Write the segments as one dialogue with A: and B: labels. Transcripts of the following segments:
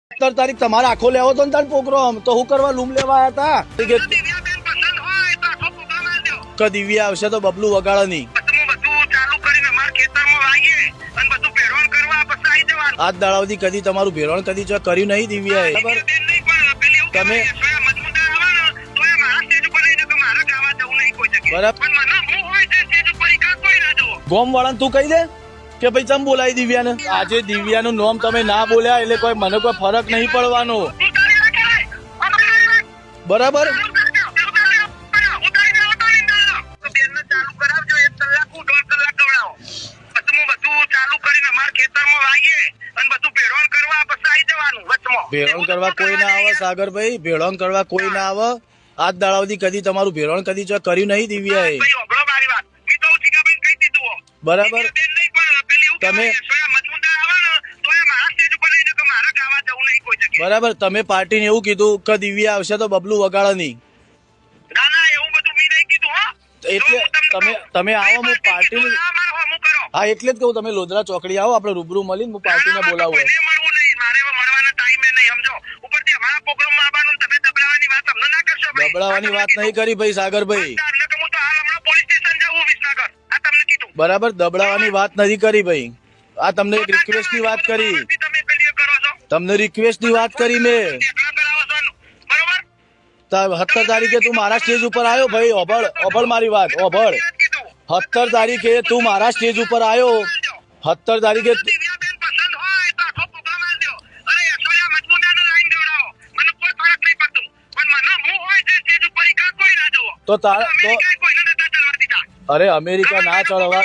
A: 17 તારીખ તમારે આખો લેવો તો ને તાર પ્રોગ્રામ તો હું કરવા લૂમ લેવા આવ્યા હતા કે દિવ્યા આવશે તો બબલું વગાડે નહીં. આજ દાડા સુધી કદી તમારું ભેળવણ કદી કર્યું નહીં દિવ્યાએ. તમે બરાબર ગોમ વાળાને તું કહી દે કે ભાઈ ચમ બોલાવી દિવ્યાને. આજે દિવ્યાનું નામ તમે ના બોલ્યા એટલે કોઈ મને કોઈ ફરક નહીં પડવાનો. બરાબર ભેળવણ કરવા કોઈ ના આવે સાગરભાઈ, ભેળવણ કરવા કોઈ ના આવે. આજ દાડા સુધી કદી તમારું ભેળવણ કદી કર્યું નહીં દિવ્યાએ. બરાબર તમે બરાબર તમે પાર્ટીને એવું કીધું કે દિવ્યા આવશે તો બબલું વગાડે નહીં. એટલે તમે આવો હું પાર્ટી હા એટલે જ કહું તમે લોધરા ચોકડી આવો આપણે રૂબરૂ મળીને હું પાર્ટીને બોલાવું. દબડાવાની વાત નહીં કરી ભાઈ સાગરભાઈ. બરાબર દબડાવાની વાત નથી કરી ભાઈ. આ તમને એક રિક્વેસ્ટ ની વાત કરી, તમને રિક્વેસ્ટ ની વાત કરી મેં. 17 તારીખે તું મારા સ્ટેજ ઉપર આવ્યો ભાઈ. ઓભળ મારી વાત ઓભળ. 17 તારીખે તું મારા સ્ટેજ ઉપર આવ્યો. 17 તારીખે તો અરે અમેરિકા ના ચડવા.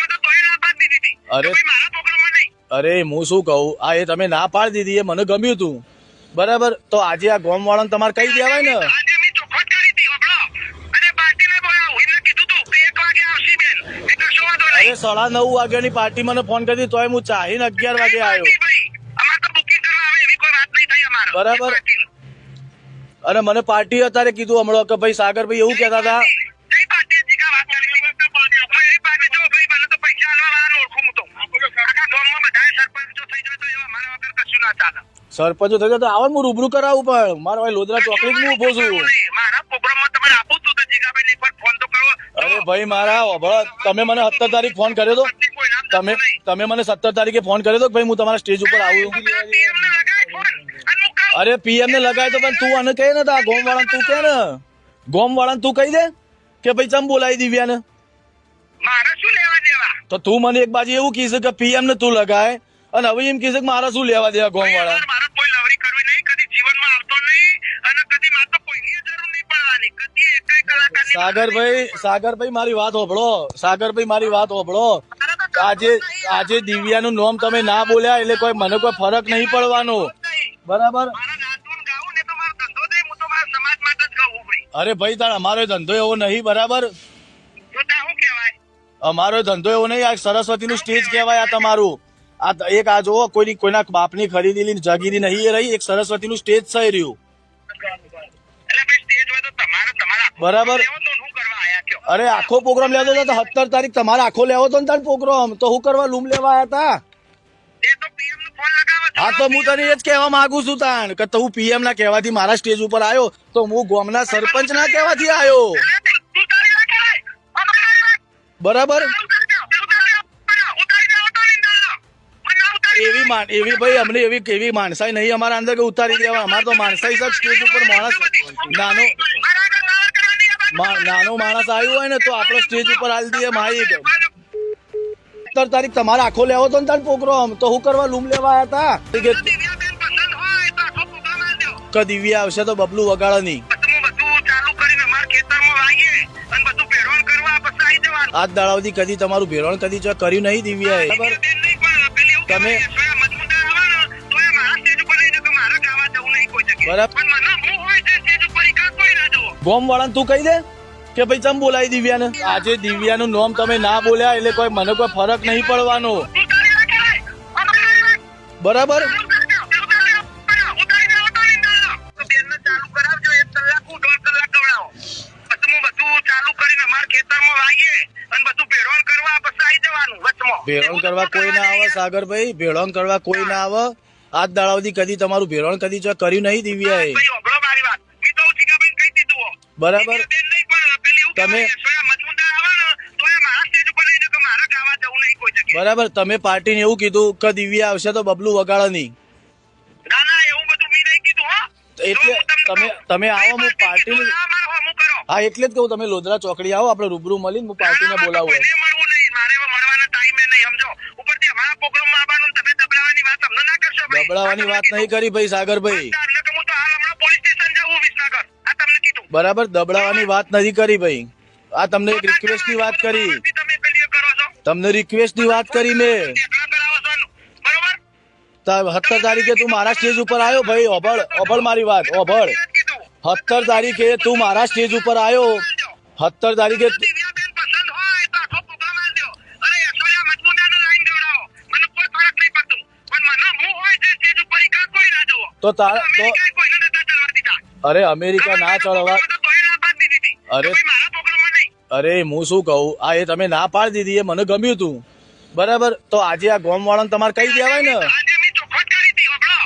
A: અરે હું શું કહું, આ એ તમે ના પાડી દીધી એ મને ગમ્યું તું. બરાબર તો આજે આ ગોમ વાળાને તમારે કહી દેવાય ને. અરે 9:30 વાગ્યાની પાર્ટી મને ફોન કરી તોય હું ચાહીને 11 વાગે આવ્યો. બરાબર અને મને પાર્ટી અત્યારે કીધું હમણાં કે ભાઈ સાગરભાઈ એવું કહેતા હતા સરપંચો થઈ તો આવો હું રૂબરૂ કરાવું પણ મારા ભાઈ લોધરા ચોકડી હું ઉભો છું. અરે ભાઈ મારા તમે મને 17 તારીખ ફોન કર્યો તો તમે મને 17 તારીખે ફોન કર્યો તો ભાઈ હું તમારા સ્ટેજ ઉપર આવું. અરે પીએમ ને લગાય તો પણ તું આને કહે ને આ ગોમ વાળા તું કે ને ગોમ વાળા તું કહી દે કે ભાઈ ચમ બોલાવી દિવ્યાને. તો તું મને એક બાજુ એવું કહીશ કે પીએમ ને તું લગાય અને હવે એમ કહીશ કે મારા શું લેવા દેવા ગોમ વાળા. સાગરભાઈ મારી વાત હોભળો. સાગરભાઈ મારી વાત હોભળો. આજે દિવ્યાનું નામ તમે ના બોલ્યા એટલે કોઈ મને કોઈ ફરક નહીં પડવાનો. બરાબર અરે ભાઈ તાર અમારો ધંધો એવો નહીં. બરાબર અમારો ધંધો એવો નહીં. આ સરસ્વતી નું સ્ટેજ કહેવાય. આ તમારું આ એક આ જોવો કોઈના બાપની ખરીદેલી જગીરી નહીં એ રહી. એક સરસ્વતી નું સ્ટેજ થઈ રહ્યું. બરાબર અરે આખો પ્રોગ્રામ લેવો તો 17 તારીખ તમારે આખો લેવો તો ને તાર પ્રોગ્રામ તો હું કરવા લૂમ લેવા આવ્યા હતા. હા તો હું તને એ જ કહેવા માંગુ છું તાણ કે તું પીએમ ના કહેવાથી મારા સ્ટેજ ઉપર આવ્યો તો હું ગામના સરપંચ ના કહેવાથી આવ્યો. બરાબર એવી ભાઈ અમને એવી માણસાઈ નહીં અમારા અંદર કે ઉતારી દેવા. અમારે તો માણસાઈ સબ સ્ટેજ ઉપર માણસ નાનો માણસ આવ્યો હોય ને તો આપણો સ્ટેજ ઉપર હાલ દઈએ માહિક. 17 તારીખ તમારે આખો લેવો તો ને તાર પ્રોગ્રામ તો હું કરવા લૂમ લેવા આવ્યા હતા કે દિવ્યા આવશે તો બબલું વગાડે નહીં. આજ દાડા સુધી કદી તમારું ભેળવણ કદી કર્યું નહીં દિવ્યાએ. તમે બરાબર ગોમ વાળાને તું કહી દે કે ભાઈ ચમ બોલાવી દિવ્યાને. આજે દિવ્યાનું નામ તમે ના બોલ્યા એટલે કોઈ મને કોઈ ફરક નહીં પડવાનો. બરાબર ભેળવણ કરવા કોઈ ના આવે સાગરભાઈ. ભેળવણ કરવા કોઈ ના આવે. આજ દાડા સુધી કદી તમારું ભેરણ કદી જો કર્યું નહીં દિવ્યાએ.
B: ભાઈ ઓબળો મારી વાત ઈ તો હું જીગાભાઈને કહી દીધું હો.
A: બરાબર.
B: બેન નહીં પણ પેલી એવું
A: તમે
B: કહેવાય, સોયા મજમુદાર આવે ને તો એ મારા સ્ટેજ ઉપર લઈને કે મારા ગાવા જવું નહીં કોઈ જગ્યાએ.
A: બરાબર. તમે પાર્ટીને એવું કીધું કે દિવ્યા આવશે તો બબલું વગાડો નહીં.
B: ના ના એવું બધું મેં નહીં કીધું હો.
A: એટલે તમે આવો, હું પાર્ટીને હા એટલે જ કહું તમે લોધરા ચોકડી આવો, આપણે રૂબરૂ મળીને હું પાર્ટીને બોલાવું.
B: મળવું નહીં, મારે મળવાના ટાઈમે નહીં, સમજો. ઉપરથી અમારા પ્રોગ્રામમાં આવવાનું તમે દબડાવાની વાત અમને ના કરશો ભાઈ.
A: દબડાવાની વાત નહીં કરી ભાઈ સાગરભાઈ.
B: હું તો હાલ હમણાં પોલીસ સ્ટેશન જાઉં વિસનગર. આ તમને કીધું
A: બરાબર. દબડાવાની વાત નથી કરી ભાઈ. આ તમને એક રિક્વેસ્ટ ની વાત કરી.
B: તમે પેલી કરો છો
A: તમને રિક્વેસ્ટ ની વાત કરી મેં.
B: એકલા કરાવો છો ને, બરોબર?
A: 17 તારીખે તું મારા સ્ટેજ ઉપર આવ્યો ભાઈ. ઓભળ મારી વાત ઓભળ. 17 તારીખે તું મારા સ્ટેજ ઉપર આવ્યો. 17 તારીખે
B: દિવ્યાબેન પસંદ હોય તો આખો પ્રોગ્રામ આલજો. અરે ઐશ્વર્યા મજમુદારનો લાઈન દોડાવો, મને કોઈ ફરક નહીં પડતું. પણ મને હું હોય જે સ્ટેજ ઉપર ઈ કોઈ ના જુઓ.
A: તો તારા તો
B: અમેરિકાએ કોઈને નતા ચડવા દીધા.
A: અરે અમેરિકા ના ચડવા.
B: તો તોય ના પાડી દીધી.
A: અરે
B: ભાઈ મારા પ્રોગ્રામમાં નહીં.
A: અરે હું શું કહું, આ એ તમે ના પાડી દીધી એ મને ગમ્યું તું. બરાબર. તો આજે આ ગોમ વાળાને તમારે કહી દેવાય ને.
B: આજે મેં ચોખવટ કરી હતી, હબળો.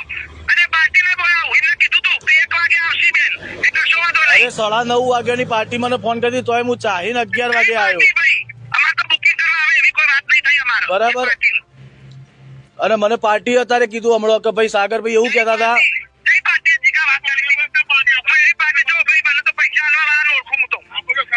B: અને પાર્ટીને બોલાવું, એમને કીધું તું કે 1 વાગે આવશે બેન. એ કશો વાંધો
A: અરે
B: નહીં.
A: 9:30 વાગ્યાની પાર્ટી મને ફોન કરી તોય હું ચાહીને 11 વાગે આવ્યો.
B: ભાઈ, અમારે તો બુકિંગ કરવા આવે એવી કોઈ વાત નહીં થઈ અમારે.
A: બરાબર.
B: એ પાર્ટીનું.
A: અને મને પાર્ટી અત્યારે કીધું હમણાં કે ભાઈ સાગરભાઈ એવું કહેતા હતા.
B: જય પાર્ટી જીગા વાત કરી. એવી પાર્ટી જો ભાઈ, મને તો પૈસા આલવા વાળાને ઓળખું હું તો.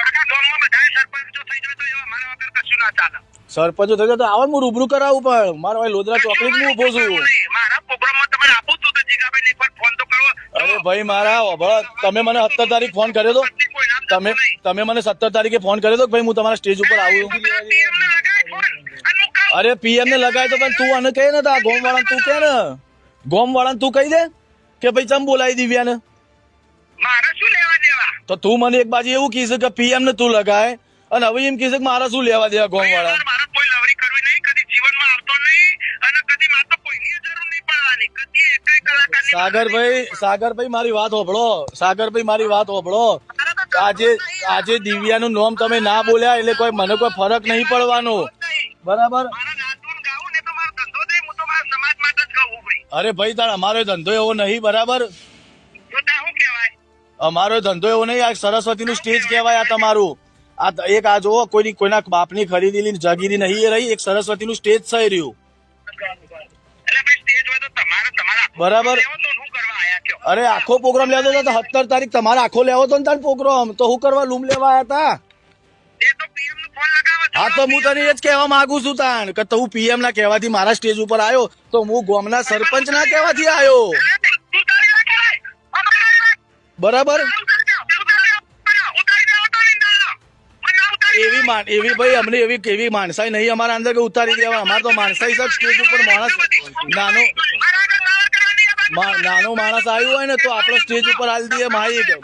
B: આખા ગામમાં બધાએ સરપંચો થઈ જાય તો એવા મારા વગર કશું ના ચાલે.
A: સરપંચો થઈ તો આવો હું રૂબરૂ કરાવું પણ મારો ભાઈ લોધરા ચોકડી હું ઉભો છું.
B: મારા પ્રોગ્રામમાં તમારે આપું છું તો જીગાભાઈને એકવાર ફોન તો કરવો.
A: અરે ભાઈ મારા ઓભળ, તમે મને 17 તારીખ ફોન કર્યો તો.
B: કોઈ નામ
A: તમે મને 17 તારીખે ફોન કર્યો તો કે ભાઈ હું તમારા સ્ટેજ ઉપર આવું.
B: PM ને લગાય ફોન. અને હું કહું,
A: અરે પીએમ ને લગાય તો પણ તું આને કહે ને, આ ગોમ વાળાને તું કહે ને, ગોમ વાળાને તું કહી દે કે ભાઈ ચમ બોલાવી દિવ્યાને.
B: મારે શું લેવા દેવા?
A: તો તું મને એક બાજુ એવું કહીશ કે પીએમ ને તું લગાય અને હવે એમ કહીશ કે મારા શું લેવા દેવા ગોમ વાળા.
B: મારે કોઈ લવરી કરવી નહીં, કદી જીવનમાં આવતો નહીં અને કદી મારે તો કોઈની જરૂર નહીં પડવાની. કદી એકેય કલાકારની
A: સાગરભાઈ મારી વાત હોભળો. સાગરભાઈ મારી વાત હોભળો. આજે દિવ્યાનું નામ તમે ના બોલ્યા એટલે કોઈ મને કોઈ ફરક નહીં પડવાનો. બરાબર.
B: મારા નાચવું ને ગાવું ને તો મારો ધંધો દે, હું તો મારા સમાજ માટે જ ગાઉં ભાઈ.
A: અરે ભાઈ તાર અમારો ધંધો એવો નહીં. બરાબર.
B: તો ત્યાં શું કહેવાય?
A: અમારો ધંધો એવો નહીં. આ સરસ્વતીનું સ્ટેજ કહેવાય. આ તમારું આ એક આ જોવો, કોઈના બાપની ખરીદેલી જગીરી નહીં એ રહી, એક સરસ્વતીનું સ્ટેજ થઈ રહ્યું.
B: એટલે ભાઈ સ્ટેજ હોય તો તમારા
A: બરાબર.
B: લેવો તો શું કરવા આયા કયો?
A: અરે આખો પ્રોગ્રામ લેવો તો 17 તારીખ તમારે આખો લેવો તો ને તાર પ્રોગ્રામ તો હું કરવા લૂમ લેવા આવ્યા હતા.
B: એ તો PM નો ફોન લગાવો.
A: હા તો હું તને એ જ કહેવા માંગુ છું તાણ કે તું પીએમ ના કહેવાથી મારા સ્ટેજ ઉપર આવ્યો તો હું ગામના સરપંચ ના કહેવાથી આવ્યો.
B: તું તારી વાત કરાય. અમારી વાત
A: બરાબર.
B: ઉતારી દે તો નિંદા. મને ઉતારી
A: એવી ભાઈ અમને એવી માણસાઈ નહીં અમારા અંદર કે ઉતારી દેવા. અમારે તો માણસાઈ સાહેબ સ્ટેજ ઉપર માણસ નાનો માણસ આવ્યું હોય ને તો આપણો સ્ટેજ ઉપર હાલ દઈએ માહિતી